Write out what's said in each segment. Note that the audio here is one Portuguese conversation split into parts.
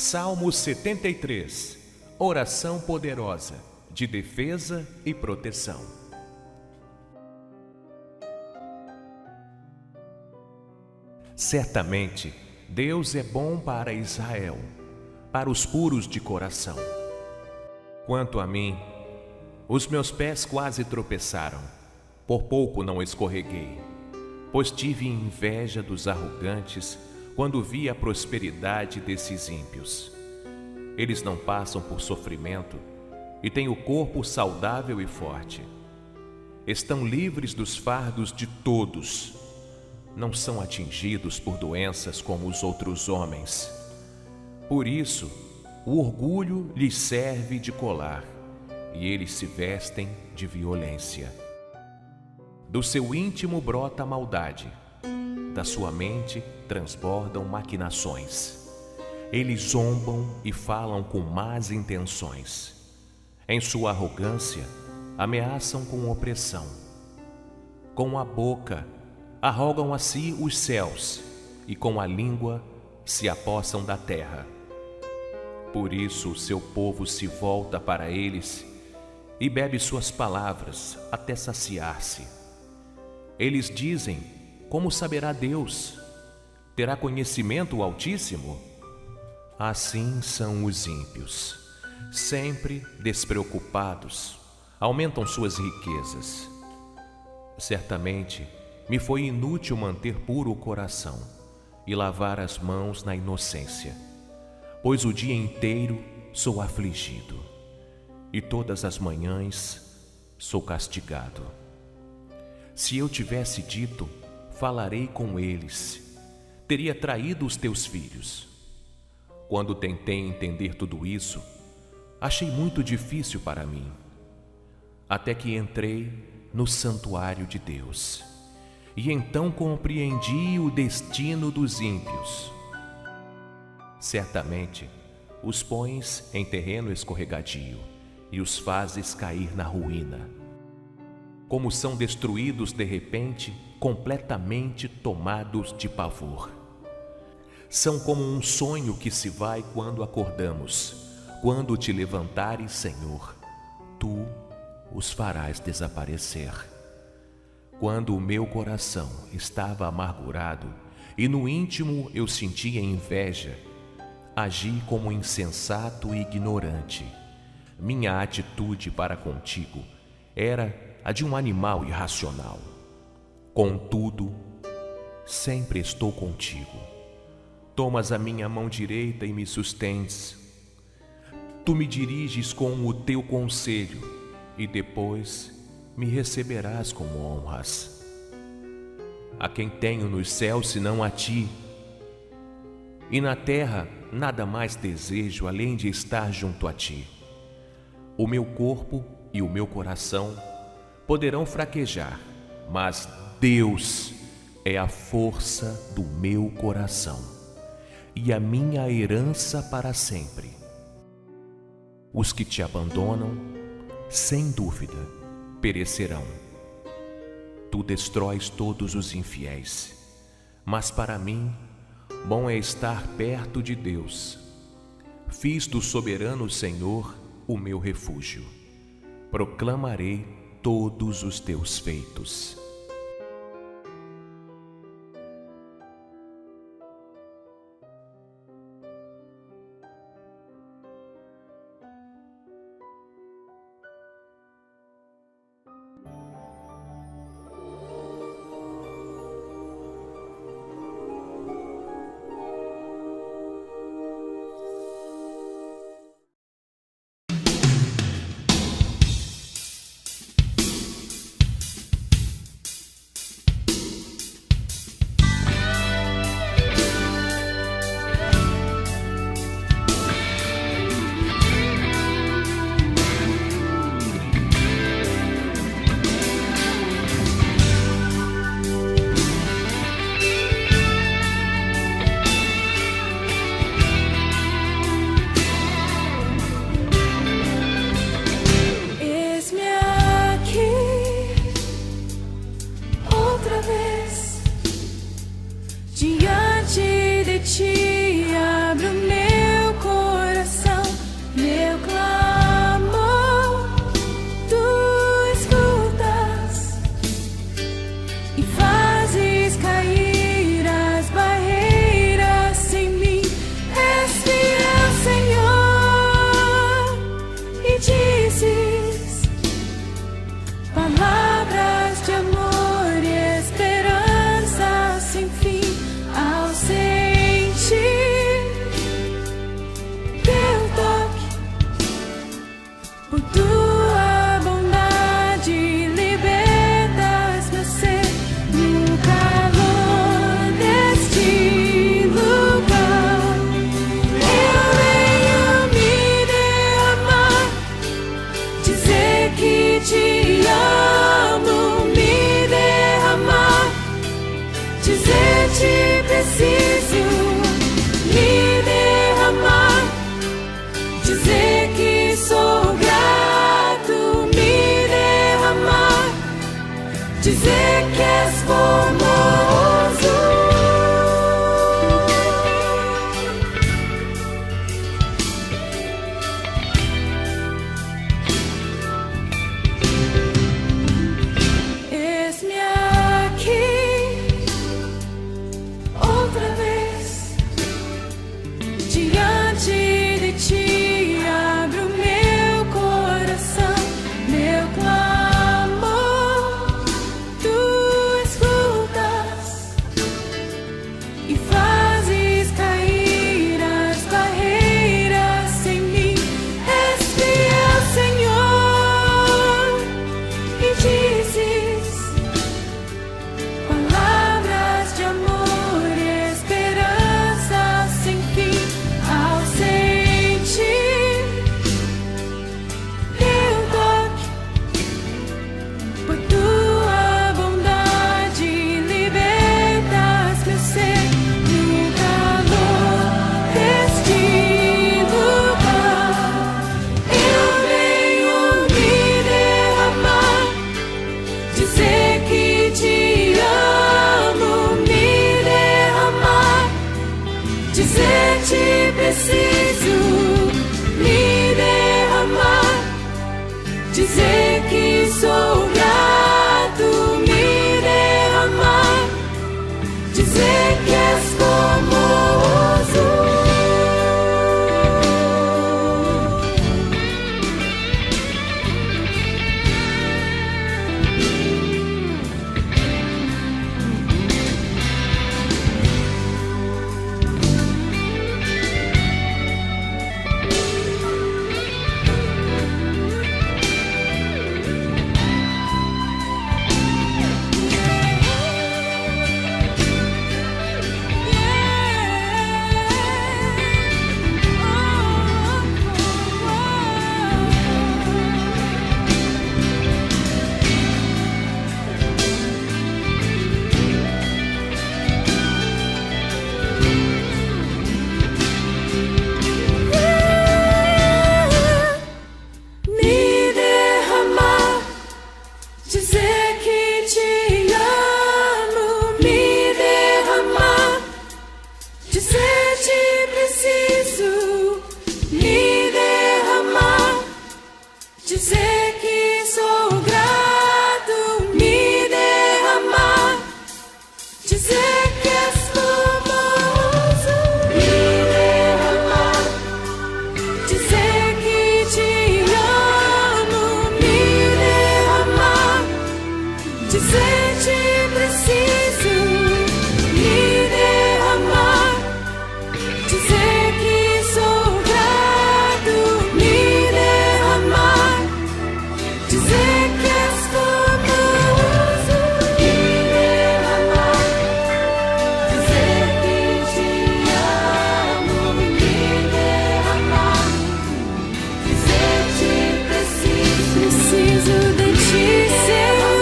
Salmo 73. Oração poderosa de defesa e proteção. Certamente, Deus é bom para Israel, para os puros de coração. Quanto a mim, os meus pés quase tropeçaram, por pouco não escorreguei, pois tive inveja dos arrogantes quando vi a prosperidade desses ímpios. Eles não passam por sofrimento e têm o corpo saudável e forte. Estão livres dos fardos de todos. Não são atingidos por doenças como os outros homens. Por isso, o orgulho lhes serve de colar e eles se vestem de violência. Do seu íntimo brota a maldade, da sua mente transbordam maquinações. Eles zombam e falam com más intenções. Em sua arrogância, ameaçam com opressão. Com a boca, arrogam a si os céus, e com a língua se apossam da terra. Por isso o seu povo se volta para eles e bebe suas palavras até saciar-se. Eles dizem: como saberá Deus? Terá conhecimento o Altíssimo? Assim são os ímpios, sempre despreocupados, aumentam suas riquezas. Certamente, me foi inútil manter puro o coração e lavar as mãos na inocência, pois o dia inteiro sou afligido e todas as manhãs sou castigado. Se eu tivesse dito, falarei com eles, teria traído os teus filhos. Quando tentei entender tudo isso, achei muito difícil para mim, até que entrei no santuário de Deus. E então compreendi o destino dos ímpios. Certamente, os pões em terreno escorregadio e os fazes cair na ruína. Como são destruídos de repente, completamente tomados de pavor. São como um sonho que se vai quando acordamos. Quando te levantares, Senhor, tu os farás desaparecer. Quando o meu coração estava amargurado e no íntimo eu sentia inveja, agi como insensato e ignorante. Minha atitude para contigo era a de um animal irracional. Contudo, sempre estou contigo. Tomas a minha mão direita e me sustentes. Tu me diriges com o teu conselho e depois me receberás como honras. A quem tenho nos céus senão a ti? E na terra nada mais desejo além de estar junto a ti. O meu corpo e o meu coração poderão fraquejar, mas Deus é a força do meu coração e a minha herança para sempre. Os que te abandonam, sem dúvida, perecerão. Tu destróis todos os infiéis, mas para mim, bom é estar perto de Deus. Fiz do soberano Senhor o meu refúgio. Proclamarei todos os teus feitos. Diante de ti abro meu coração. dizer que és como o azul. Dizer que te amo, me derramar, dizer te preciso, me derramar, dizer que sou grato, me derramar, dizer que és famoso, me derramar, dizer que te amo, me derramar, dizer te preciso, me derramar, dizer que sou grato, me derramar, dizer que és famoso, me derramar, dizer que te amo, me derramar, dizer te preciso de ti, Senhor.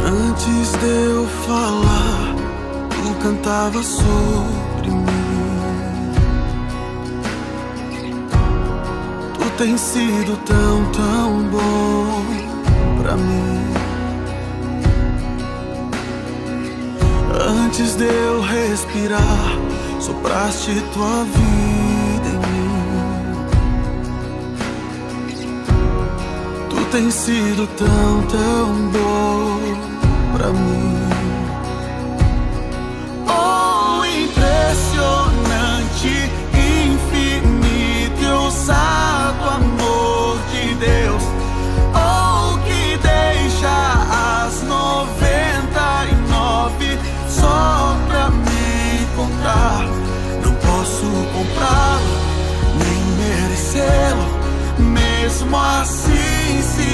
Antes de eu falar, tu cantava sobre mim. Tu tens sido tão, tão bom pra mim. Antes de eu respirar, sopraste tua vida em mim. Tu tens sido tão, tão bom pra mim. Oh, impressionante, infinito e ousado amor de Deus. Oh, que deixa as 99 só pra me encontrar. Não posso comprá-lo, nem merecê-lo, mesmo assim se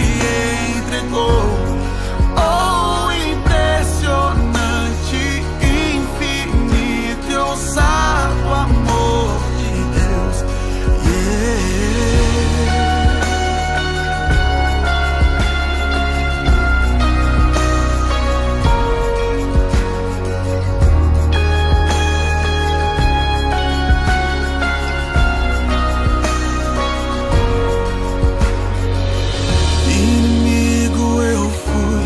entregou. Oh, impressionante, infinito e ousado amor de Deus. Inimigo eu fui,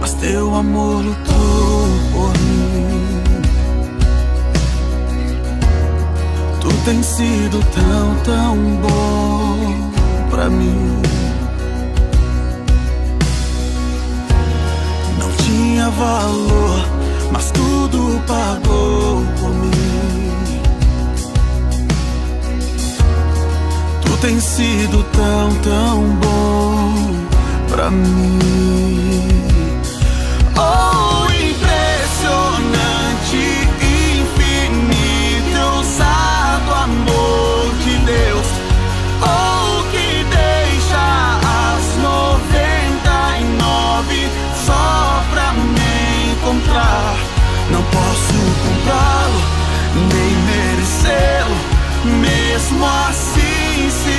mas teu amor lutou por mim. Tu tens sido tão, tão bom pra mim. Não tinha valor, mas tudo pagou por mim. Tu tens sido tão, tão bom pra mim. Oh, impressionante, infinito, ousado amor de Deus. mesmo assim se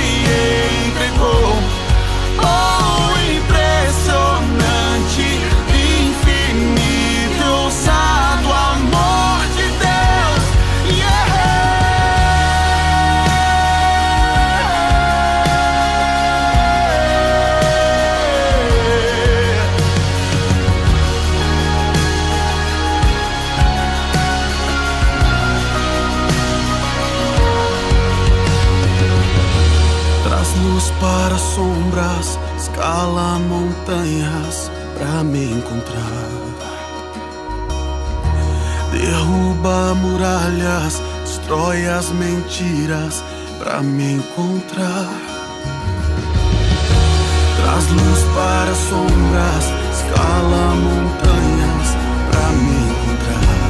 entregou. Oh, impressionante, infinito, ousado amor de Deus. Traz luz para sombras, escala montanhas pra me encontrar. Derruba muralhas, destrói as mentiras pra me encontrar. Traz luz para sombras, escala montanhas pra me encontrar.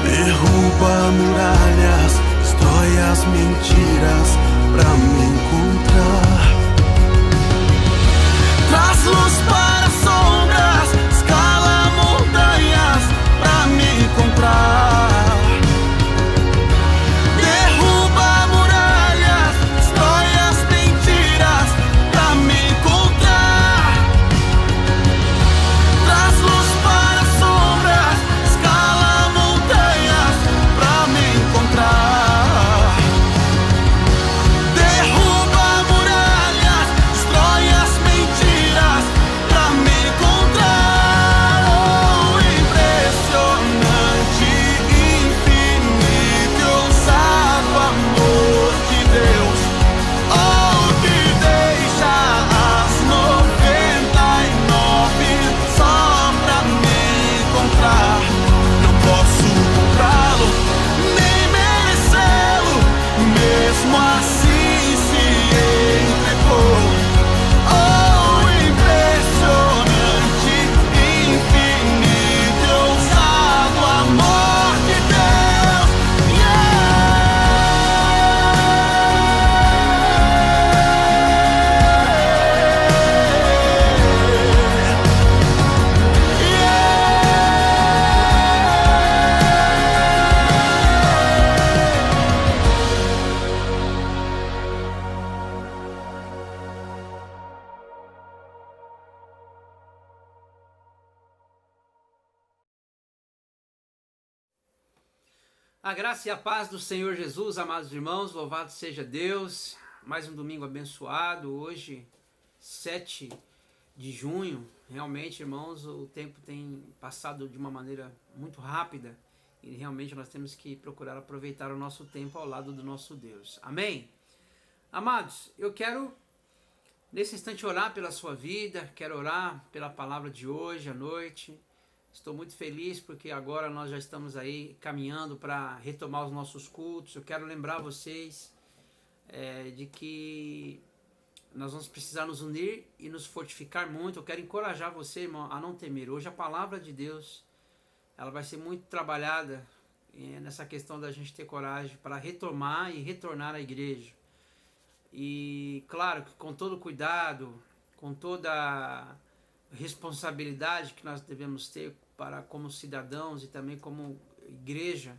Derruba muralhas, destrói as mentiras pra me encontrar. Traz luz para sombras, escala montanhas pra me encontrar. Derruba muralhas, destrói as mentiras pra me encontrar. Traz luz para sombras, escala montanhas pra me encontrar. Derruba muralhas, destrói as mentiras pra me encontrar. Oh, impressionante, infinito, ousado amor de Deus. Oh, que deixa as 99 só pra me encontrar. Não posso comprá-lo, nem merecê-lo, mesmo assim se entregou. Oh, impressionante, infinito, ousado amor de Deus. A graça e a paz do Senhor Jesus, amados irmãos, louvado seja Deus. Mais um domingo abençoado, hoje 7 de junho. Realmente, irmãos, o tempo tem passado de uma maneira muito rápida e realmente nós temos que procurar aproveitar o nosso tempo ao lado do nosso Deus. Amém? Amados, eu quero nesse instante orar pela sua vida, quero orar pela palavra de hoje à noite. Estou muito feliz porque agora nós já estamos aí caminhando para retomar os nossos cultos. Eu quero lembrar vocês de que nós vamos precisar nos unir e nos fortificar muito. Eu quero encorajar você, irmão, a não temer. Hoje a palavra de Deus ela vai ser muito trabalhada nessa questão da gente ter coragem para retomar e retornar à igreja. E claro que com todo cuidado, com toda responsabilidade que nós devemos ter para como cidadãos e também como igreja,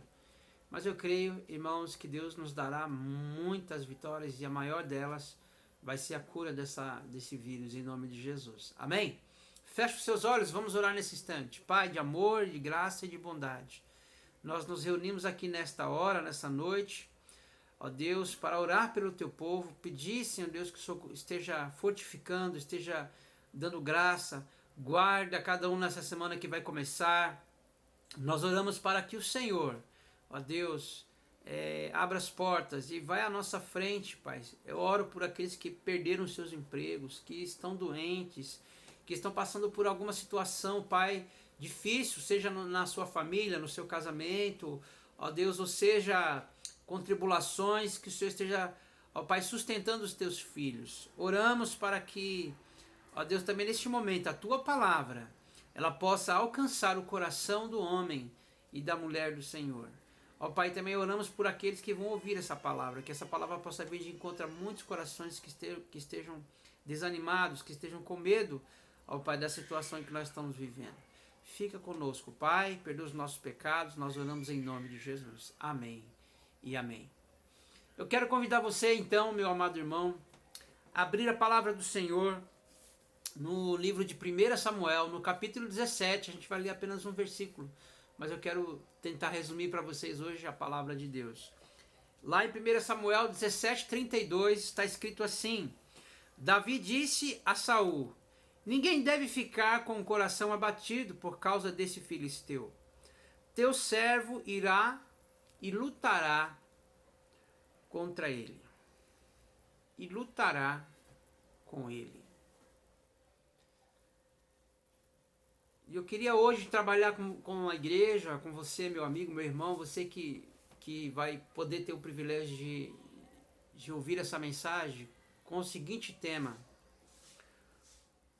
mas eu creio, irmãos, que Deus nos dará muitas vitórias e a maior delas vai ser a cura desse vírus em nome de Jesus. Amém? Feche os seus olhos, vamos orar nesse instante. Pai de amor, de graça e de bondade, nós nos reunimos aqui nesta hora, nessa noite, ó Deus, para orar pelo teu povo, pedir, Senhor Deus, que o Senhor esteja fortificando, esteja dando graça, guarda cada um nessa semana que vai começar. Nós oramos para que o Senhor, ó Deus, abra as portas e vai à nossa frente, Pai. Eu oro por aqueles que perderam seus empregos, que estão doentes, que estão passando por alguma situação, Pai, difícil, seja na sua família, no seu casamento, ó Deus, ou seja, com tribulações, que o Senhor esteja, ó Pai, sustentando os teus filhos. Oramos para que, ó Deus, também neste momento, a tua palavra, ela possa alcançar o coração do homem e da mulher do Senhor. Ó Pai, também oramos por aqueles que vão ouvir essa palavra, que essa palavra possa vir de encontro a muitos corações que estejam desanimados, que estejam com medo, ó Pai, da situação em que nós estamos vivendo. Fica conosco, Pai, perdoa os nossos pecados, nós oramos em nome de Jesus. Amém e amém. Eu quero convidar você então, meu amado irmão, a abrir a palavra do Senhor no livro de 1 Samuel, no capítulo 17, a gente vai ler apenas um versículo, mas eu quero tentar resumir para vocês hoje a palavra de Deus. Lá em 1 Samuel 17:32 está escrito assim: Davi disse a Saul: ninguém deve ficar com o coração abatido por causa desse filisteu. Teu servo irá e lutará contra ele. E lutará com ele. E eu queria hoje trabalhar com a igreja, com você, meu amigo, meu irmão, você que vai poder ter o privilégio de ouvir essa mensagem, com o seguinte tema: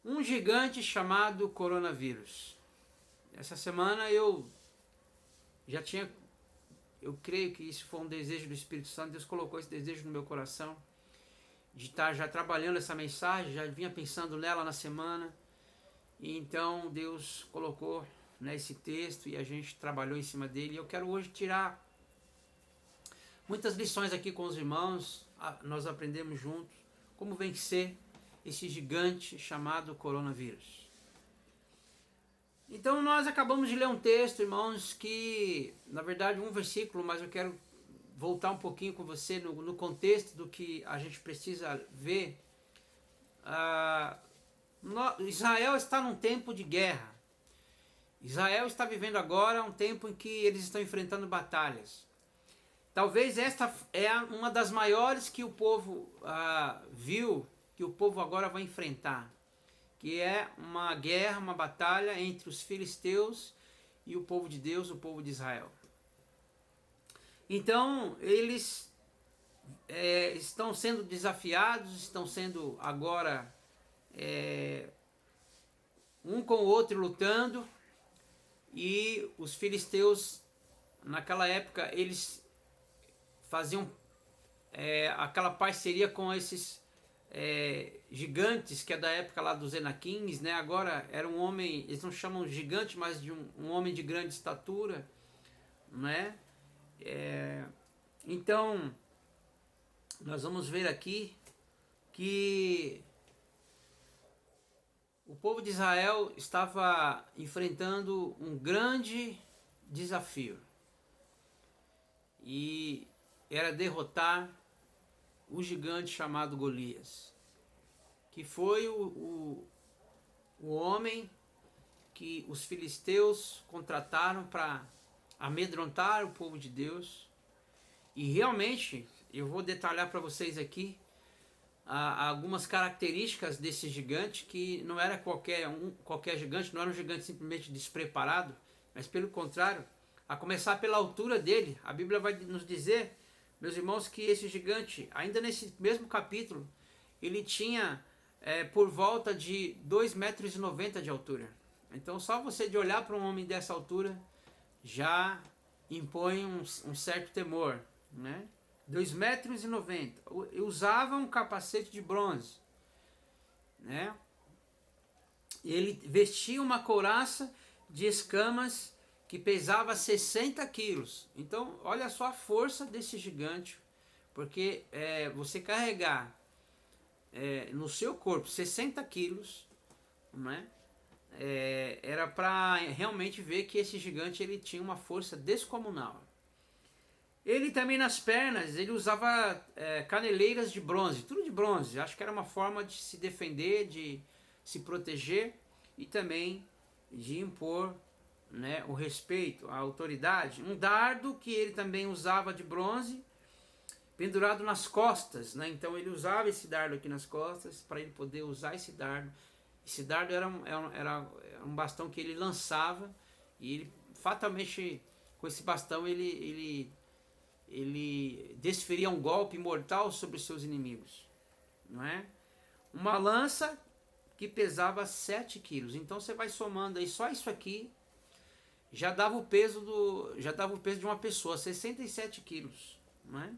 um gigante chamado coronavírus. Essa semana eu creio que isso foi um desejo do Espírito Santo. Deus colocou esse desejo no meu coração de estar já trabalhando essa mensagem, já vinha pensando nela na semana, e então Deus colocou, né, esse texto e a gente trabalhou em cima dele. E eu quero hoje tirar muitas lições aqui com os irmãos. Nós aprendemos juntos como vencer esse gigante chamado coronavírus. Então nós acabamos de ler um texto, irmãos, que na verdade um versículo, mas eu quero voltar um pouquinho com você no contexto do que a gente precisa ver. Israel está num tempo de guerra. Israel está vivendo agora um tempo em que eles estão enfrentando batalhas. Talvez esta é uma das maiores que o povo viu, que o povo agora vai enfrentar, que é uma guerra, uma batalha entre os filisteus e o povo de Deus, o povo de Israel. Então, eles estão sendo desafiados, estão sendo agora um com o outro lutando, e os filisteus, naquela época, eles faziam aquela parceria com esses gigantes, que é da época lá dos Enaquins, né? Agora era um homem, eles não chamam gigante, mas de um homem de grande estatura, né? Então, nós vamos ver aqui que o povo de Israel estava enfrentando um grande desafio, e era derrotar o gigante chamado Golias, que foi o homem que os filisteus contrataram para amedrontar o povo de Deus. E realmente, eu vou detalhar para vocês aqui algumas características desse gigante, que não era qualquer gigante, não era um gigante simplesmente despreparado, mas pelo contrário, a começar pela altura dele. A Bíblia vai nos dizer, meus irmãos, que esse gigante, ainda nesse mesmo capítulo, ele tinha por volta de 2,90 metros de altura. Então só você de olhar para um homem dessa altura já impõe um certo temor, né? 2,90 metros. Usava um capacete de bronze, né? Ele vestia uma couraça de escamas que pesava 60 quilos. Então, olha só a força desse gigante, porque você carregar no seu corpo 60 quilos, né? Era para realmente ver que esse gigante ele tinha uma força descomunal. Ele também nas pernas, ele usava caneleiras de bronze, tudo de bronze. Acho que era uma forma de se defender, de se proteger e também de impor, né, o respeito, a autoridade. Um dardo que ele também usava de bronze, pendurado nas costas, né? Então ele usava esse dardo aqui nas costas para ele poder usar esse dardo. Esse dardo era um bastão que ele lançava, e ele fatalmente com esse bastão ele desferia um golpe mortal sobre os seus inimigos, não é? Uma lança que pesava 7 quilos. Então você vai somando aí, só isso aqui já dava o peso de uma pessoa, 67 quilos, não é?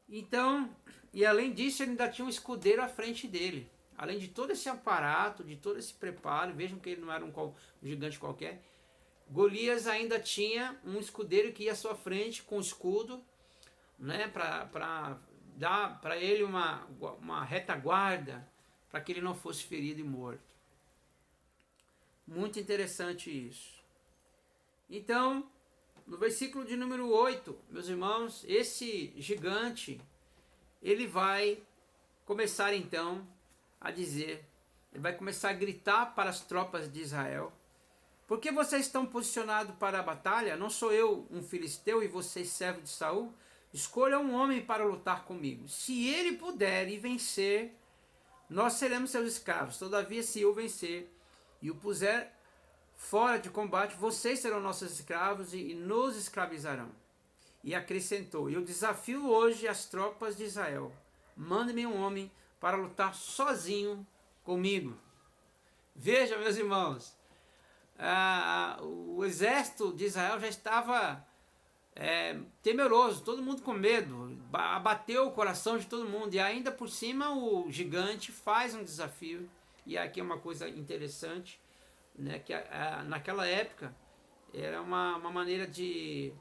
Então, e além disso, ele ainda tinha um escudeiro à frente dele. Além de todo esse aparato, de todo esse preparo, vejam que ele não era um gigante qualquer, Golias ainda tinha um escudeiro que ia à sua frente com escudo né, para dar para ele uma retaguarda, para que ele não fosse ferido e morto. Muito interessante isso. Então, no versículo de número 8, meus irmãos, esse gigante, ele vai começar então a dizer, ele vai começar a gritar para as tropas de Israel: por que vocês estão posicionados para a batalha? Não sou eu um filisteu e vocês servos de Saul? Escolha um homem para lutar comigo. Se ele puder e vencer, nós seremos seus escravos. Todavia, se eu vencer e o puser fora de combate, vocês serão nossos escravos e nos escravizarão. E acrescentou: eu desafio hoje as tropas de Israel. Mande-me um homem para lutar sozinho comigo. Veja, meus irmãos, o exército de Israel já estava temeroso, todo mundo com medo, abateu o coração de todo mundo, e ainda por cima o gigante faz um desafio. E aqui é uma coisa interessante, né, que naquela época era uma maneira de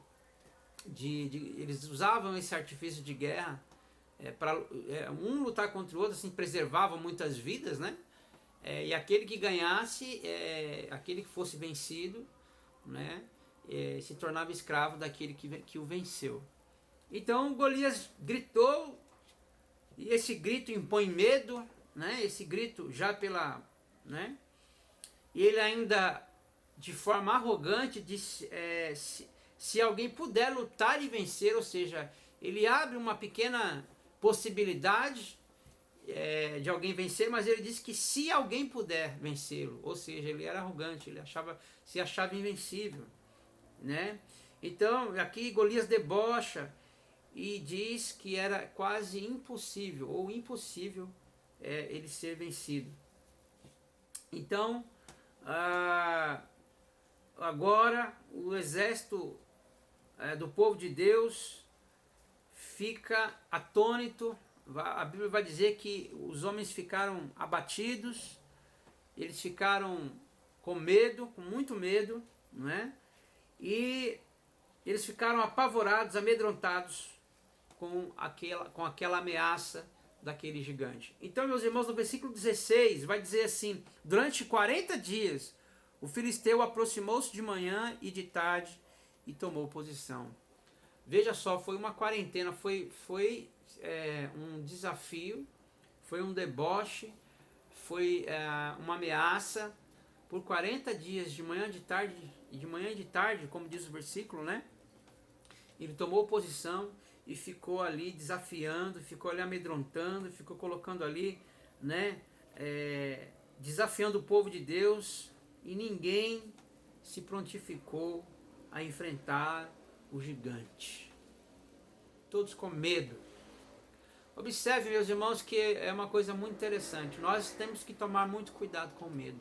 eles usavam esse artifício de guerra para um lutar contra o outro, assim, preservava muitas vidas, né? E aquele que ganhasse, aquele que fosse vencido, né, se tornava escravo daquele que o venceu. Então Golias gritou, e esse grito impõe medo, né? Esse grito já né? E ele ainda, de forma arrogante, disse: se alguém puder lutar e vencer, ou seja, ele abre uma pequena possibilidade de alguém vencer, mas ele disse que se alguém puder vencê-lo, ou seja, ele era arrogante, ele se achava invencível, né? Então aqui Golias debocha e diz que era quase impossível, ou impossível, ele ser vencido. Então agora o exército do povo de Deus fica atônito. A Bíblia vai dizer que os homens ficaram abatidos, eles ficaram com medo, com muito medo, não é? E eles ficaram apavorados, amedrontados com aquela ameaça daquele gigante. Então, meus irmãos, no versículo 16 vai dizer assim: durante 40 dias o filisteu aproximou-se de manhã e de tarde e tomou posição. Veja só, foi uma quarentena, foi um desafio, foi um deboche, foi uma ameaça por 40 dias, de manhã e de tarde, como diz o versículo, né? Ele tomou posição e ficou ali desafiando, ficou ali amedrontando, ficou colocando ali, né, desafiando o povo de Deus, e ninguém se prontificou a enfrentar o gigante. Todos com medo. Observe, meus irmãos, que é uma coisa muito interessante. Nós temos que tomar muito cuidado com o medo.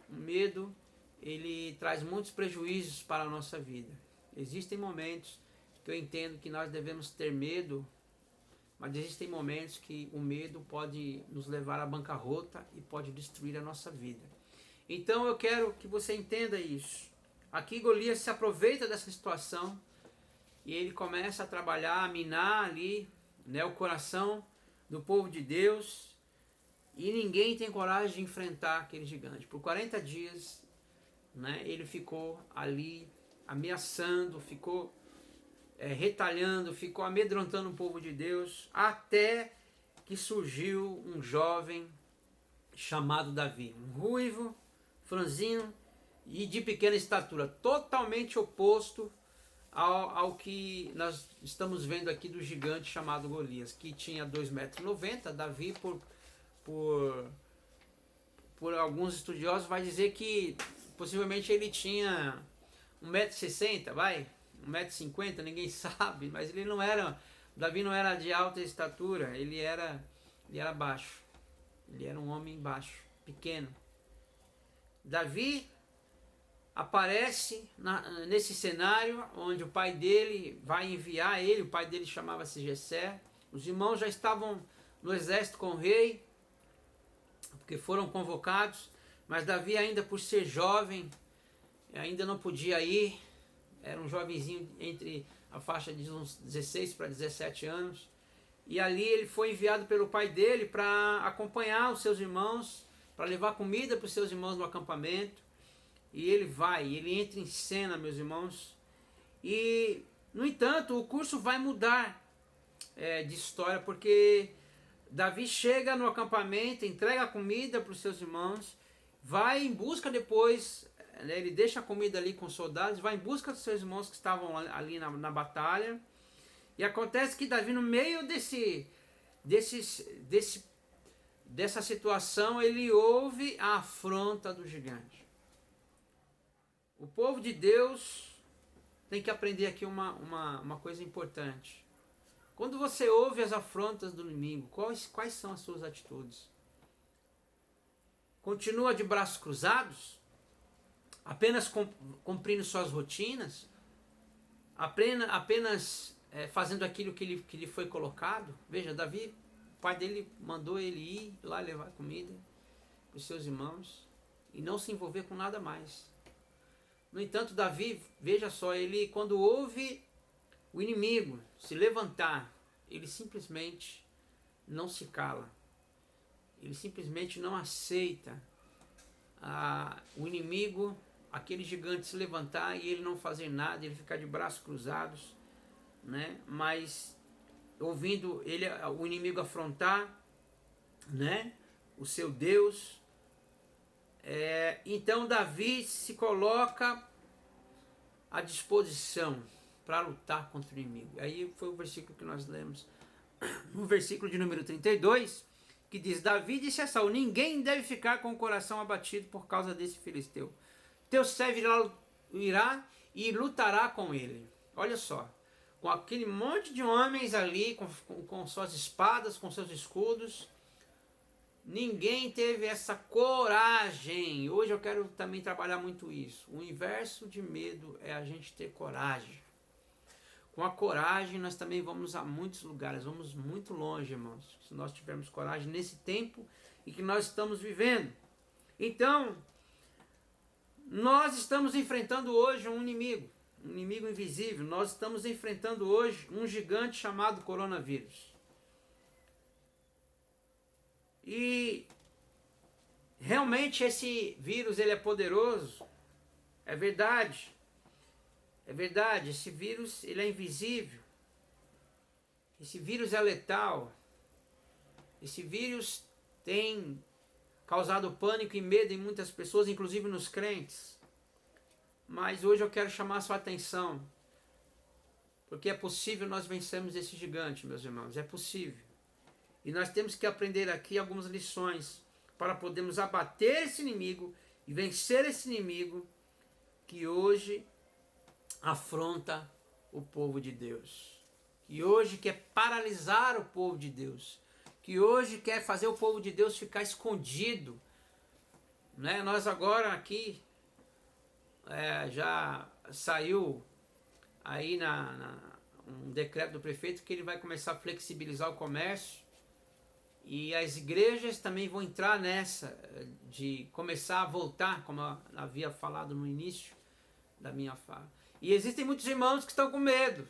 O medo, ele traz muitos prejuízos para a nossa vida. Existem momentos que eu entendo que nós devemos ter medo, mas existem momentos que o medo pode nos levar à bancarrota e pode destruir a nossa vida. Então eu quero que você entenda isso. Aqui Golias se aproveita dessa situação e ele começa a trabalhar, a minar ali, né, o coração do povo de Deus, e ninguém tem coragem de enfrentar aquele gigante. Por 40 dias, né, ele ficou ali ameaçando, ficou retalhando, ficou amedrontando o povo de Deus, até que surgiu um jovem chamado Davi, um ruivo, franzino e de pequena estatura, totalmente oposto ao que nós estamos vendo aqui do gigante chamado Golias, que tinha 2,90 m. Davi, por alguns estudiosos, vai dizer que possivelmente ele tinha 1,60 m, vai? 1,50 m, ninguém sabe, mas ele não era, Davi não era de alta estatura, ele era baixo, ele era um homem baixo, pequeno. Davi aparece nesse cenário onde o pai dele vai enviar ele, o pai dele chamava-se Jessé, os irmãos já estavam no exército com o rei, porque foram convocados, mas Davi, ainda por ser jovem, ainda não podia ir, era um jovenzinho entre a faixa de uns 16 para 17 anos. E ali ele foi enviado pelo pai dele para acompanhar os seus irmãos, para levar comida para os seus irmãos no acampamento. E ele entra em cena, meus irmãos. E, no entanto, o curso vai mudar de história, porque Davi chega no acampamento, entrega a comida para os seus irmãos, vai em busca depois, ele deixa a comida ali com os soldados, vai em busca dos seus irmãos que estavam ali na batalha. E acontece que Davi, no meio dessa situação, ele ouve a afronta do gigante. O povo de Deus tem que aprender aqui uma coisa importante. Quando você ouve as afrontas do inimigo, quais são as suas atitudes? Continua de braços cruzados? Apenas cumprindo suas rotinas? Apenas fazendo aquilo que lhe foi colocado? Veja, Davi, o pai dele mandou ele ir lá levar comida para os seus irmãos e não se envolver com nada mais. No entanto, Davi, veja só, ele quando ouve o inimigo se levantar, ele simplesmente não se cala. Ele simplesmente não aceita o inimigo, aquele gigante, se levantar e ele não fazer nada, ele ficar de braços cruzados, né? Mas ouvindo o inimigo afrontar, né, o seu Deus. Então Davi se coloca à disposição para lutar contra o inimigo. Aí foi o versículo que nós lemos, no versículo de número 32, que diz: Davi disse a Saul: ninguém deve ficar com o coração abatido por causa desse filisteu. Teu servo irá e lutará com ele. Olha só, com aquele monte de homens ali, com suas espadas, com seus escudos, ninguém teve essa coragem. Hoje eu quero também trabalhar muito isso. O inverso de medo é a gente ter coragem. Com a coragem nós também vamos a muitos lugares, vamos muito longe, irmãos, se nós tivermos coragem nesse tempo em que nós estamos vivendo. Então, nós estamos enfrentando hoje um inimigo invisível. Nós estamos enfrentando hoje um gigante chamado coronavírus. E realmente esse vírus ele é poderoso, é verdade. É verdade, esse vírus ele é invisível. Esse vírus é letal. Esse vírus tem causado pânico e medo em muitas pessoas, inclusive nos crentes. Mas hoje eu quero chamar a sua atenção, porque é possível nós vencermos esse gigante, meus irmãos, é possível. E nós temos que aprender aqui algumas lições para podermos abater esse inimigo e vencer esse inimigo que hoje afronta o povo de Deus, que hoje quer paralisar o povo de Deus, que hoje quer fazer o povo de Deus ficar escondido, né? Nós agora aqui já saiu aí um decreto do prefeito que ele vai começar a flexibilizar o comércio, e as igrejas também vão entrar nessa de começar a voltar, como eu havia falado no início da minha fala. E existem muitos irmãos que estão com medo.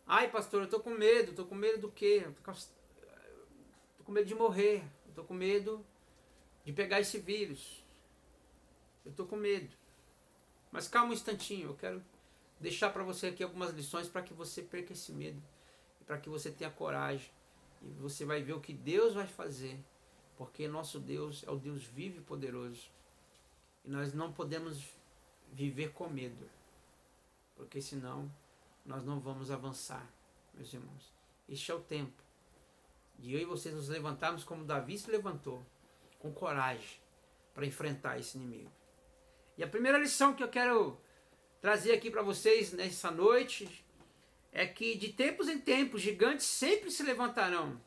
Ai, pastor, eu estou com medo. Estou com medo do quê? Estou com medo de morrer. Estou com medo de pegar esse vírus. Eu estou com medo. Mas calma um instantinho. Eu quero deixar para você aqui algumas lições para que você perca esse medo. E para que você tenha coragem. E você vai ver o que Deus vai fazer. Porque nosso Deus é o Deus vivo e poderoso. E nós não podemos viver com medo, porque senão nós não vamos avançar, meus irmãos. Este é o tempo de eu e vocês nos levantarmos como Davi se levantou, com coragem, para enfrentar esse inimigo. E a primeira lição que eu quero trazer aqui para vocês nessa noite é que de tempos em tempos gigantes sempre se levantarão.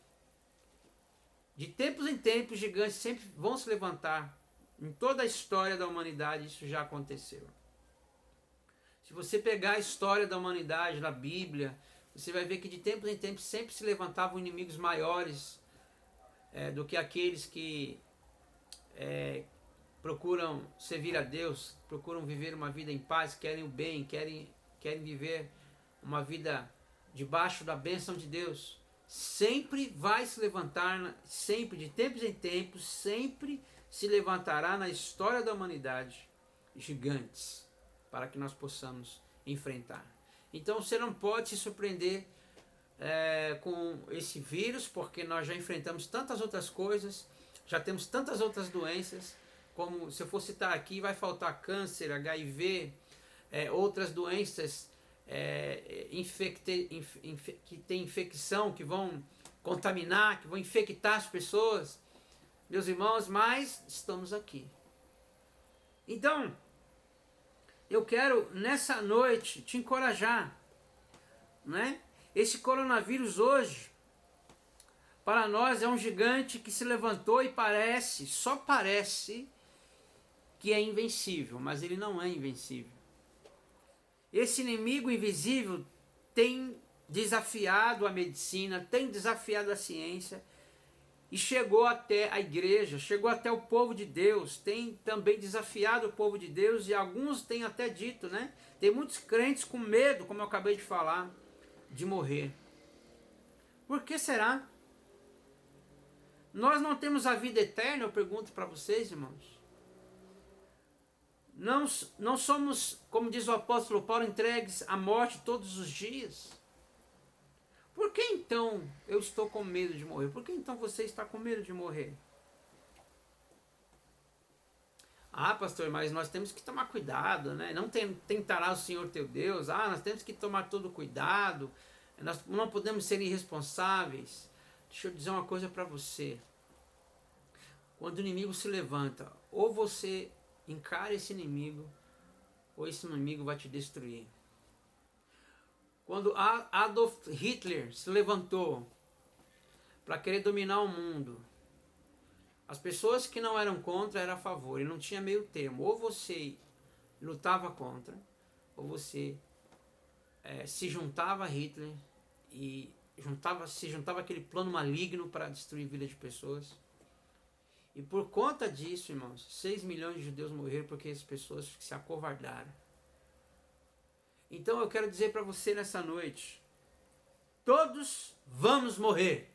De tempos em tempos gigantes sempre vão se levantar. Em toda a história da humanidade isso já aconteceu. Se você pegar a história da humanidade na Bíblia, você vai ver que de tempos em tempos sempre se levantavam inimigos maiores do que aqueles que procuram servir a Deus, procuram viver uma vida em paz, querem o bem, querem viver uma vida debaixo da bênção de Deus, sempre vai se levantar, sempre, de tempos em tempos, sempre se levantará na história da humanidade gigantes para que nós possamos enfrentar. Então você não pode se surpreender com esse vírus, porque nós já enfrentamos tantas outras coisas, já temos tantas outras doenças, como se eu for citar aqui, vai faltar câncer, HIV, outras doenças que tem infecção, que vão contaminar, que vão infectar as pessoas, meus irmãos, mas estamos aqui. Então, eu quero nessa noite te encorajar, né? Esse coronavírus hoje, para nós é um gigante que se levantou e só parece que é invencível, mas ele não é invencível. Esse inimigo invisível tem desafiado a medicina, tem desafiado a ciência e chegou até a igreja, chegou até o povo de Deus, tem também desafiado o povo de Deus e alguns têm até dito, né? Tem muitos crentes com medo, como eu acabei de falar, de morrer. Por que será? Nós não temos a vida eterna, eu pergunto para vocês, irmãos. Não somos, como diz o apóstolo Paulo, entregues à morte todos os dias. Por que então eu estou com medo de morrer? Por que então você está com medo de morrer? Ah, pastor, mas nós temos que tomar cuidado, né? Não tentará o Senhor teu Deus. Ah, nós temos que tomar todo cuidado. Nós não podemos ser irresponsáveis. Deixa eu dizer uma coisa para você. Quando o inimigo se levanta, ou você encara esse inimigo, ou esse inimigo vai te destruir. Quando Adolf Hitler se levantou para querer dominar o mundo, as pessoas que não eram contra eram a favor, e não tinha meio termo. Ou você lutava contra, ou você se juntava a Hitler e se juntava aquele plano maligno para destruir a vida de pessoas. E por conta disso, irmãos, 6 milhões de judeus morreram porque as pessoas se acovardaram. Então eu quero dizer para você nessa noite, todos vamos morrer.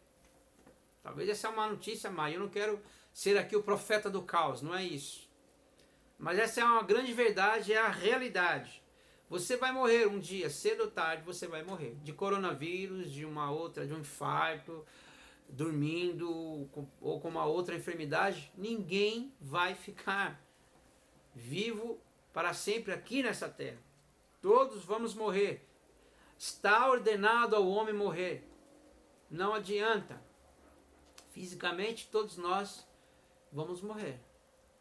Talvez essa é uma notícia má, eu não quero ser aqui o profeta do caos, não é isso. Mas essa é uma grande verdade, é a realidade. Você vai morrer um dia, cedo ou tarde, você vai morrer. De coronavírus, de um infarto, dormindo, ou com uma outra enfermidade. Ninguém vai ficar vivo para sempre aqui nessa terra. Todos vamos morrer. Está ordenado ao homem morrer. Não adianta. Fisicamente, todos nós vamos morrer.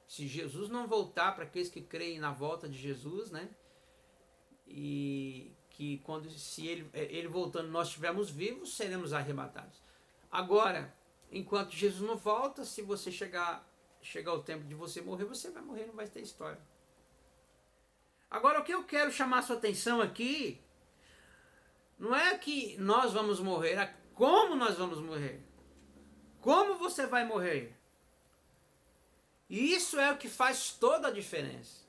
Se Jesus não voltar, para aqueles que creem na volta de Jesus, né? E que se ele voltando nós estivermos vivos, seremos arrebatados. Agora, enquanto Jesus não volta, se você chegar o tempo de você morrer, você vai morrer, não vai ter história. Agora, o que eu quero chamar a sua atenção aqui, não é que nós vamos morrer, é como nós vamos morrer. Como você vai morrer? E isso é o que faz toda a diferença.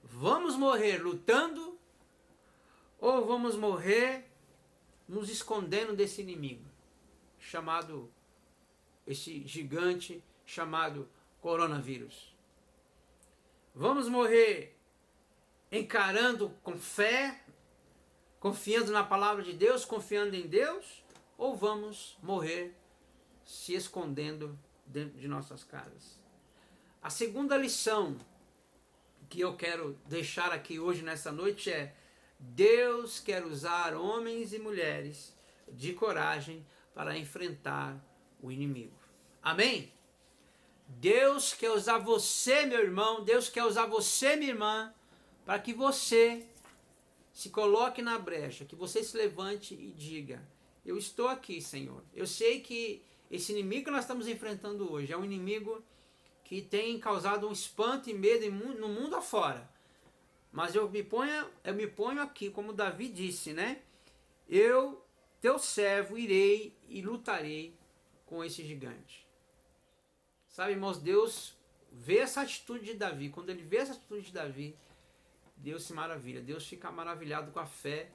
Vamos morrer lutando ou vamos morrer nos escondendo desse inimigo, esse gigante chamado coronavírus? Vamos morrer encarando com fé, confiando na palavra de Deus, confiando em Deus, ou vamos morrer se escondendo dentro de nossas casas? A segunda lição que eu quero deixar aqui hoje nessa noite é: Deus quer usar homens e mulheres de coragem para enfrentar o inimigo. Amém? Deus quer usar você, meu irmão, Deus quer usar você, minha irmã, para que você se coloque na brecha, que você se levante e diga: eu estou aqui, Senhor. Eu sei que esse inimigo que nós estamos enfrentando hoje é um inimigo que tem causado um espanto e medo no mundo afora. Mas eu me ponho aqui, como Davi disse, né? Eu, teu servo, irei e lutarei com esse gigante. Sabe, irmãos, Deus vê essa atitude de Davi. Quando ele vê essa atitude de Davi, Deus se maravilha. Deus fica maravilhado com a fé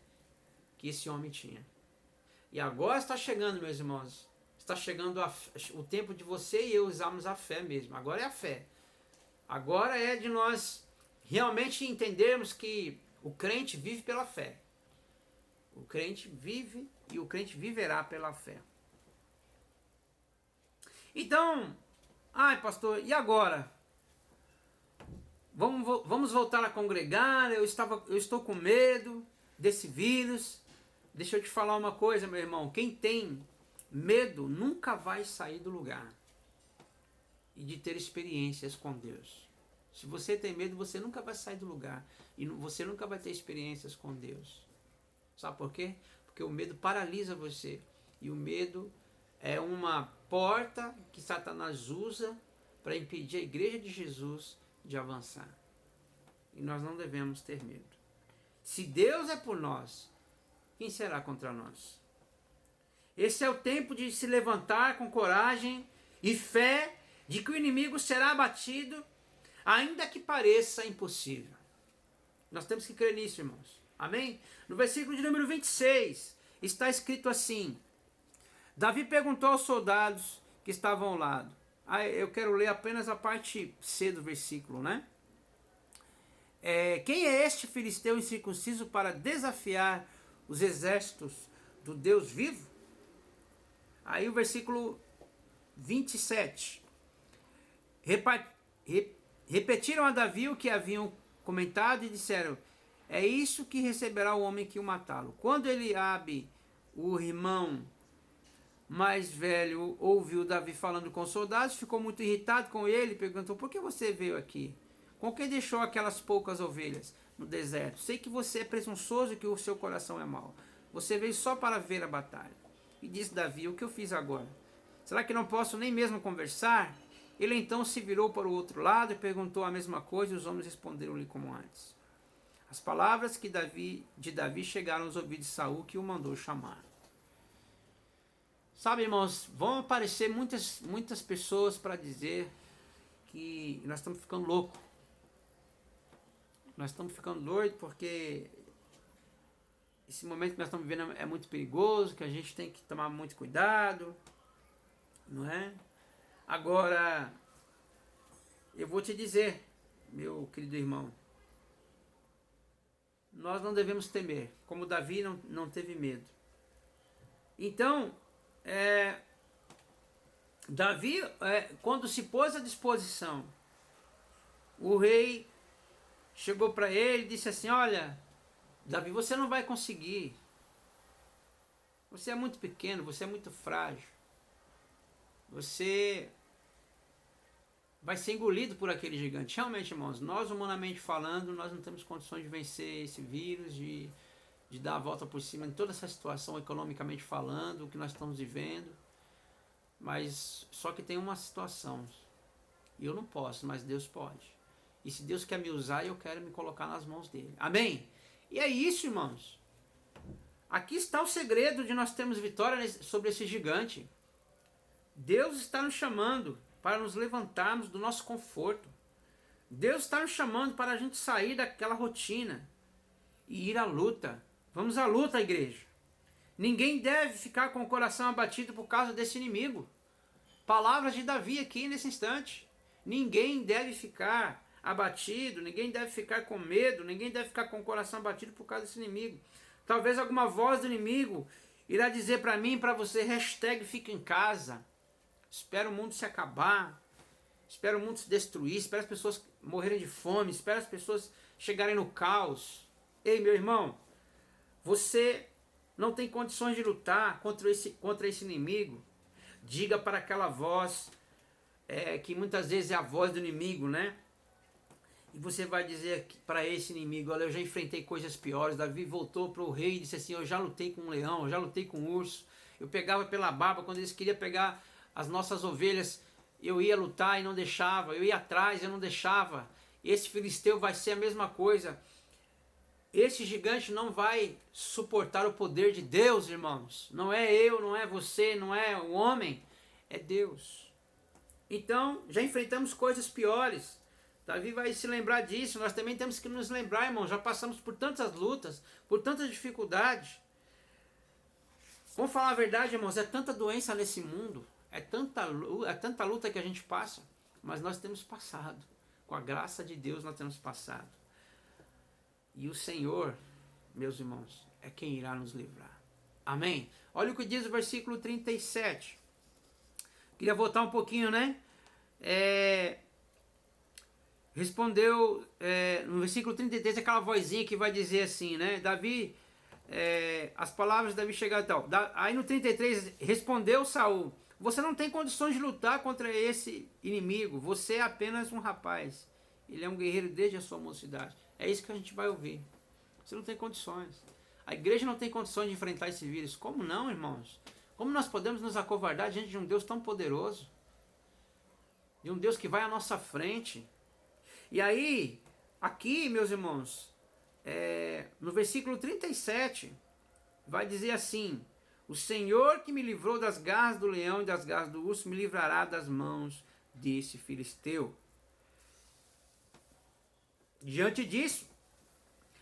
que esse homem tinha. E agora está chegando, meus irmãos, está chegando o tempo de você e eu usarmos a fé mesmo. Agora é a fé. Agora é de nós realmente entendermos que o crente vive pela fé. O crente vive e o crente viverá pela fé. Então, ai pastor, e agora? Vamos voltar a congregar, eu estou com medo desse vírus. Deixa eu te falar uma coisa, meu irmão. Quem tem medo nunca vai sair do lugar e de ter experiências com Deus. Se você tem medo, você nunca vai sair do lugar e você nunca vai ter experiências com Deus. Sabe por quê? Porque o medo paralisa você. E o medo é uma porta que Satanás usa para impedir a igreja de Jesus de avançar. E nós não devemos ter medo. Se Deus é por nós, quem será contra nós? Esse é o tempo de se levantar com coragem e fé de que o inimigo será abatido, ainda que pareça impossível. Nós temos que crer nisso, irmãos. Amém? No versículo de número 26, está escrito assim: Davi perguntou aos soldados que estavam ao lado. Eu quero ler apenas a parte C do versículo, né? Quem é este filisteu incircunciso para desafiar os exércitos do Deus vivo? Aí o versículo 27. Repetiram a Davi o que haviam comentado e disseram: é isso que receberá o homem que o matá-lo. Quando Eliabe, o irmão mais velho, ouviu Davi falando com os soldados, ficou muito irritado com ele e perguntou: por que você veio aqui? Com quem deixou aquelas poucas ovelhas no deserto? Sei que você é presunçoso e que o seu coração é mau. Você veio só para ver a batalha. E disse Davi: o que eu fiz agora? Será que não posso nem mesmo conversar? Ele então se virou para o outro lado e perguntou a mesma coisa, e os homens responderam-lhe como antes. As palavras de Davi chegaram aos ouvidos de Saul, que o mandou chamar. Sabe, irmãos, vão aparecer muitas pessoas para dizer que nós estamos ficando loucos. Nós estamos ficando doidos porque esse momento que nós estamos vivendo é muito perigoso, que a gente tem que tomar muito cuidado, não é? Agora, eu vou te dizer, meu querido irmão, nós não devemos temer, como Davi não teve medo. Então, Davi, quando se pôs à disposição, o rei chegou para ele e disse assim: olha, Davi, você não vai conseguir. Você é muito pequeno, você é muito frágil. Você vai ser engolido por aquele gigante. Realmente, irmãos, nós humanamente falando, nós não temos condições de vencer esse vírus, de dar a volta por cima em toda essa situação economicamente falando, o que nós estamos vivendo. Mas só que tem uma situação. E eu não posso, mas Deus pode. E se Deus quer me usar, eu quero me colocar nas mãos dele. Amém? E é isso, irmãos. Aqui está o segredo de nós termos vitória sobre esse gigante. Deus está nos chamando para nos levantarmos do nosso conforto. Deus está nos chamando para a gente sair daquela rotina e ir à luta. Vamos à luta, igreja. Ninguém deve ficar com o coração abatido por causa desse inimigo. Palavras de Davi aqui nesse instante. Ninguém deve ficar abatido, ninguém deve ficar com medo, ninguém deve ficar com o coração abatido por causa desse inimigo. Talvez alguma voz do inimigo irá dizer para mim e para você: #fica em casa. Espera o mundo se acabar, espera o mundo se destruir, espera as pessoas morrerem de fome, espera as pessoas chegarem no caos. Ei, meu irmão, você não tem condições de lutar contra esse inimigo. Diga para aquela voz, que muitas vezes é a voz do inimigo, né? E você vai dizer para esse inimigo: olha, eu já enfrentei coisas piores. Davi voltou para o rei e disse assim: eu já lutei com um leão, eu já lutei com um urso. Eu pegava pela barba, quando eles queriam pegar as nossas ovelhas, eu ia lutar e não deixava. Eu ia atrás e eu não deixava. Esse filisteu vai ser a mesma coisa. Esse gigante não vai suportar o poder de Deus, irmãos. Não é eu, não é você, não é o homem, é Deus. Então, já enfrentamos coisas piores. Davi vai se lembrar disso. Nós também temos que nos lembrar, irmãos. Já passamos por tantas lutas, por tantas dificuldades. Vamos falar a verdade, irmãos, é tanta doença nesse mundo, é tanta luta que a gente passa, mas nós temos passado. Com a graça de Deus nós temos passado. E o Senhor, meus irmãos, é quem irá nos livrar. Amém? Olha o que diz o versículo 37. Queria voltar um pouquinho, né? Respondeu, no versículo 33, aquela vozinha que vai dizer assim, né? Davi, as palavras de Davi chegaram e tal. Aí no 33, respondeu Saul: você não tem condições de lutar contra esse inimigo, você é apenas um rapaz. Ele é um guerreiro desde a sua mocidade. É isso que a gente vai ouvir. Você não tem condições. A igreja não tem condições de enfrentar esse vírus. Como não, irmãos? Como nós podemos nos acovardar diante de um Deus tão poderoso? De um Deus que vai à nossa frente. E aí, aqui, meus irmãos, no versículo 37, vai dizer assim: o Senhor que me livrou das garras do leão e das garras do urso, me livrará das mãos desse filisteu. Diante disso,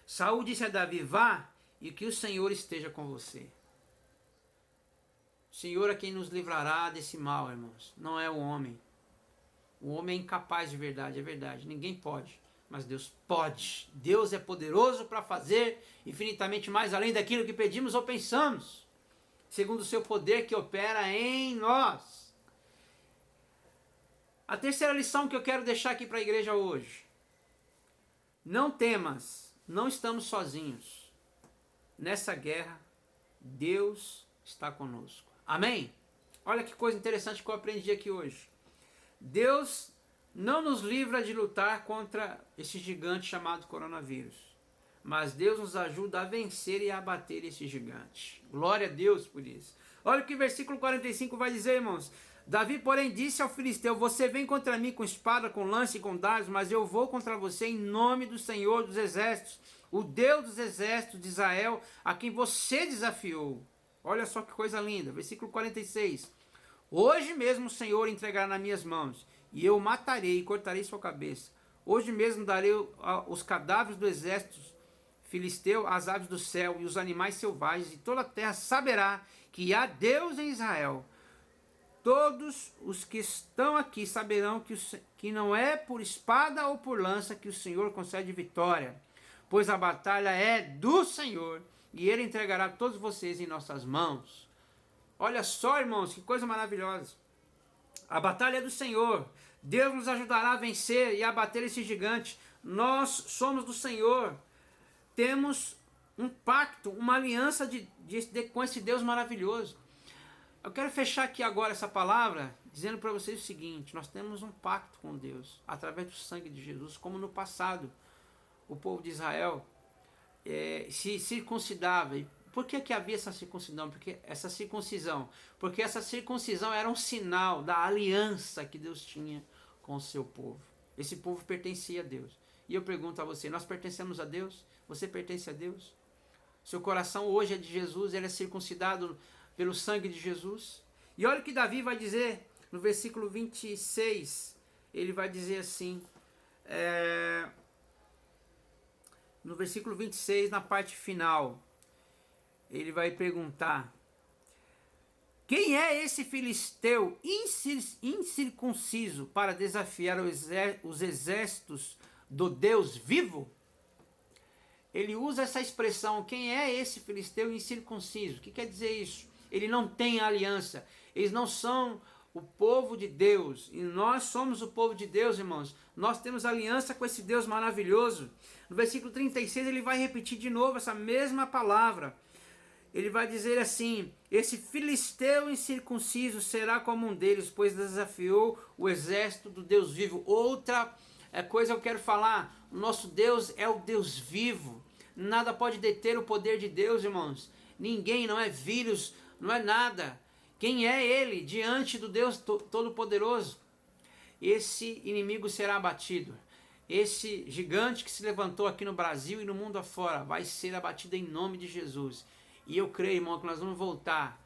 Saul disse a Davi: vá, e que o Senhor esteja com você. O Senhor é quem nos livrará desse mal, irmãos. Não é o homem. O homem é incapaz de verdade, é verdade. Ninguém pode, mas Deus pode. Deus é poderoso para fazer infinitamente mais além daquilo que pedimos ou pensamos, segundo o seu poder que opera em nós. A terceira lição que eu quero deixar aqui para a igreja hoje: não temas, não estamos sozinhos. Nessa guerra, Deus está conosco. Amém? Olha que coisa interessante que eu aprendi aqui hoje. Deus não nos livra de lutar contra esse gigante chamado coronavírus, mas Deus nos ajuda a vencer e a abater esse gigante. Glória a Deus por isso. Olha o que o versículo 45 vai dizer, irmãos. Davi, porém, disse ao filisteu: você vem contra mim com espada, com lança e com dardos, mas eu vou contra você em nome do Senhor dos Exércitos, o Deus dos Exércitos de Israel, a quem você desafiou. Olha só que coisa linda. Versículo 46. Hoje mesmo o Senhor entregará nas minhas mãos, e eu o matarei e cortarei sua cabeça. Hoje mesmo darei os cadáveres do exército filisteu, as aves do céu e os animais selvagens, e toda a terra saberá que há Deus em Israel. Todos os que estão aqui saberão que não é por espada ou por lança que o Senhor concede vitória, pois a batalha é do Senhor, e Ele entregará todos vocês em nossas mãos. Olha só, irmãos, que coisa maravilhosa. A batalha é do Senhor. Deus nos ajudará a vencer e a abater esse gigante. Nós somos do Senhor. Temos um pacto, uma aliança com esse Deus maravilhoso. Eu quero fechar aqui agora essa palavra dizendo para vocês o seguinte: nós temos um pacto com Deus através do sangue de Jesus, como no passado o povo de Israel se circuncidava. E por que havia essa circuncisão? Porque essa circuncisão era um sinal da aliança que Deus tinha com o seu povo. Esse povo pertencia a Deus. E eu pergunto a você: nós pertencemos a Deus? Você pertence a Deus? Seu coração hoje é de Jesus, ele é circuncidado pelo sangue de Jesus. E olha o que Davi vai dizer no versículo 26. Ele vai dizer assim, no versículo 26, na parte final, ele vai perguntar: quem é esse filisteu incircunciso para desafiar os exércitos do Deus vivo? Ele usa essa expressão: quem é esse filisteu incircunciso? O que quer dizer isso? Ele não tem aliança. Eles não são o povo de Deus. E nós somos o povo de Deus, irmãos. Nós temos aliança com esse Deus maravilhoso. No versículo 36 ele vai repetir de novo essa mesma palavra. Ele vai dizer assim: esse filisteu incircunciso será como um deles, pois desafiou o exército do Deus vivo. Outra coisa eu quero falar: o nosso Deus é o Deus vivo. Nada pode deter o poder de Deus, irmãos. Ninguém, não é vírus, não é nada. Quem é ele diante do Deus Todo-Poderoso? Esse inimigo será abatido. Esse gigante que se levantou aqui no Brasil e no mundo afora vai ser abatido em nome de Jesus. E eu creio, irmão, que nós vamos voltar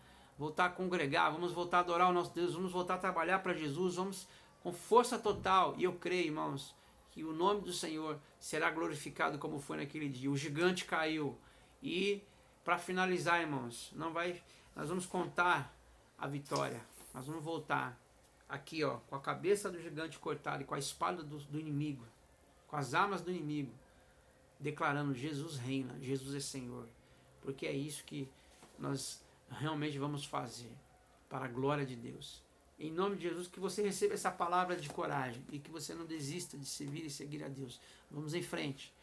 a congregar, vamos voltar a adorar o nosso Deus, vamos voltar a trabalhar para Jesus, vamos com força total. E eu creio, irmãos, que o nome do Senhor será glorificado como foi naquele dia. O gigante caiu. E para finalizar, irmãos, não vai nós vamos contar a vitória. Nós vamos voltar aqui, ó, com a cabeça do gigante cortada e com a espada do inimigo, com as armas do inimigo, declarando: Jesus reina, Jesus é Senhor. Porque é isso que nós realmente vamos fazer, para a glória de Deus. Em nome de Jesus, que você receba essa palavra de coragem e que você não desista de servir e seguir a Deus. Vamos em frente,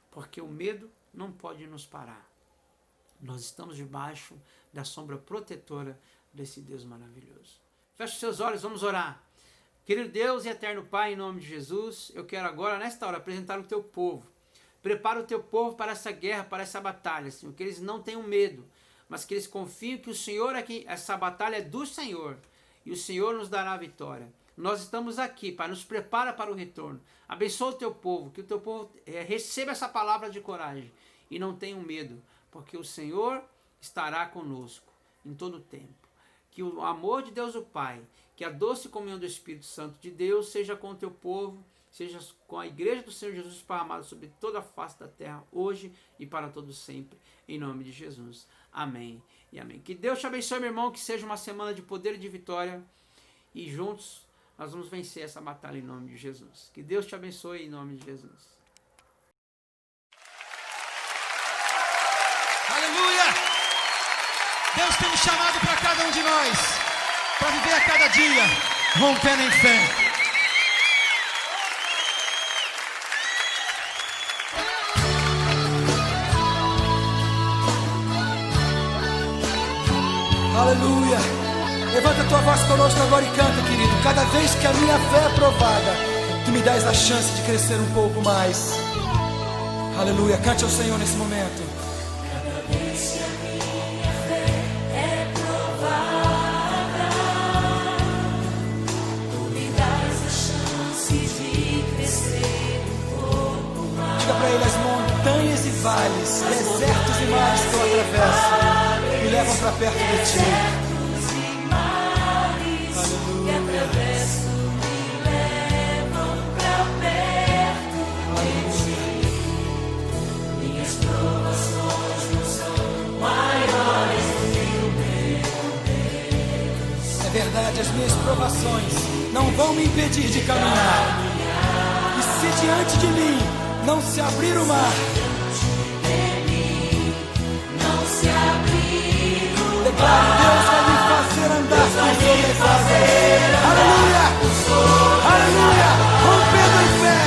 porque o medo não pode nos parar. Nós estamos debaixo da sombra protetora desse Deus maravilhoso. Feche os seus olhos, vamos orar. Querido Deus e eterno Pai, em nome de Jesus, eu quero agora, nesta hora, apresentar o teu povo. Prepara o teu povo para essa guerra, para essa batalha, Senhor, que eles não tenham medo, mas que eles confiem que o Senhor aqui, essa batalha é do Senhor, e o Senhor nos dará a vitória. Nós estamos aqui, Pai, nos prepara para o retorno. Abençoa o teu povo, que o teu povo receba essa palavra de coragem e não tenham medo, porque o Senhor estará conosco em todo o tempo. Que o amor de Deus o Pai, que a doce comunhão do Espírito Santo de Deus seja com o teu povo, seja com a igreja do Senhor Jesus esparramada sobre toda a face da terra, hoje e para todo sempre, em nome de Jesus. Amém e amém. Que Deus te abençoe, meu irmão, que seja uma semana de poder e de vitória, e juntos nós vamos vencer essa batalha em nome de Jesus. Que Deus te abençoe em nome de Jesus. Aleluia! Deus tem um chamado para cada um de nós, para viver a cada dia, rompendo em fé. Aleluia. Levanta a tua voz conosco agora e canta, querido. Cada vez que a minha fé é provada, tu me dás a chance de crescer um pouco mais. Aleluia. Cante ao Senhor nesse momento. Cada vez que a minha fé é provada, tu me dás a chance de crescer um pouco mais. Diga para ele: as montanhas e vales, desertos e mares que eu atravesso, me levam para perto de ti. Desertos e mares que atravesso me levam para perto de ti. Minhas provações não são maiores do que o meu Deus. É verdade, as minhas provações não vão me impedir de caminhar. E se diante de mim não se abrir o mar, Não se abrir declaro: Deus vai me fazer andar por sobre as águas. Aleluia! Aleluia! Rompendo em fé!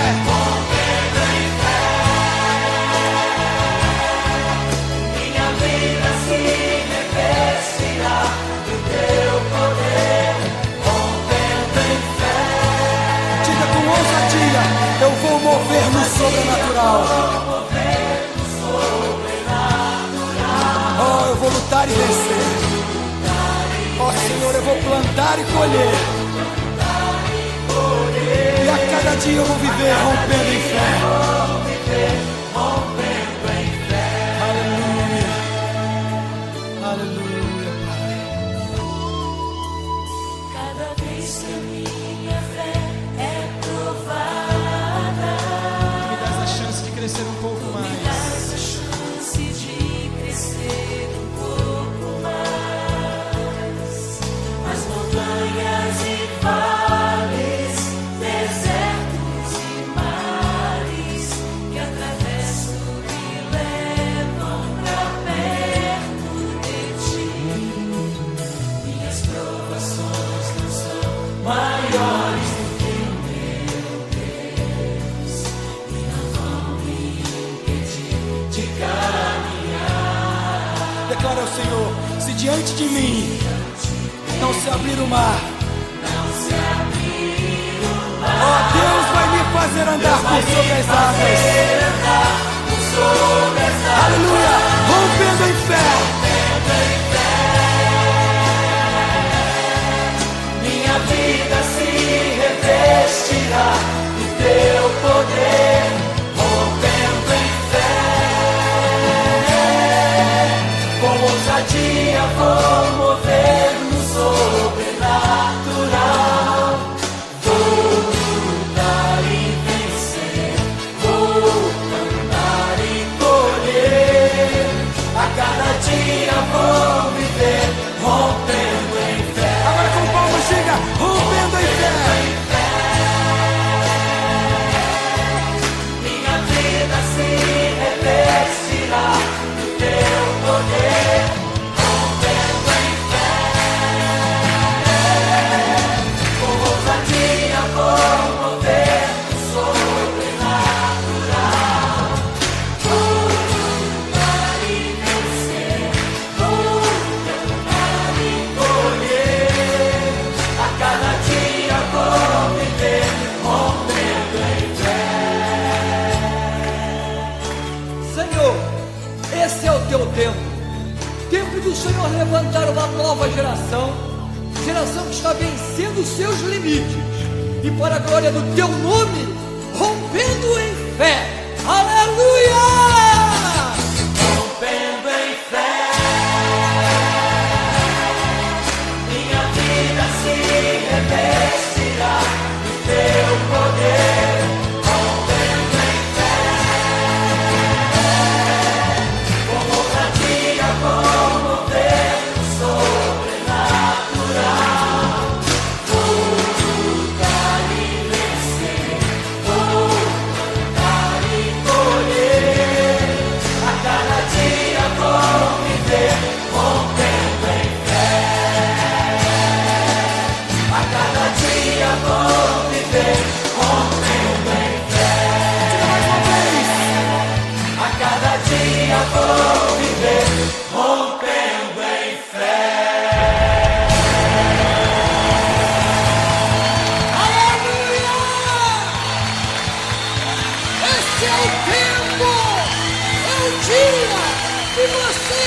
minha vida se revestirá do teu poder, rompendo em fé. Diga com ousadia: eu vou mover no sobrenatural. Oh, eu vou lutar e vencer. Ó Senhor, eu vou plantar e colher. E a cada dia eu vou viver rompendo em fé. Aleluia. Aleluia, Pai. Cada vez que a minha fé é provada, Me dás a chance de crescer um pouco mais. dás a chance de crescer um pouco mais. As montanhas e vales, desertos e mares que atravesso me levam pra perto de ti. Minhas provações não são maiores do que o meu Deus, e não vão me impedir de caminhar. Declara ao Senhor: se diante de mim não se abrir o mar, ó Deus vai me fazer andar por sobre as águas. Aleluia! Rompendo em fé. Minha vida se revestirá do teu poder, rompendo em fé. Com ousadia vou mover no sobrenatural. Vou lutar e vencer, vou cantar e colher. A cada dia vou Senhor levantar uma nova geração, geração que está vencendo os seus limites, e para a glória do teu nome, rompendo em fé. Aleluia! Rompendo em fé, minha vida se revestirá do teu poder. Rompendo em fé, com ousadia, com governo sobrenatural. Vou lutar e vencer, vou plantar e colher. A cada dia vou viver rompendo em fé. A cada dia vou viver rompendo em fé. Mais uma vez. A cada dia vou viver rompendo em fé. Aleluia! Esse é o tempo, é o dia, e você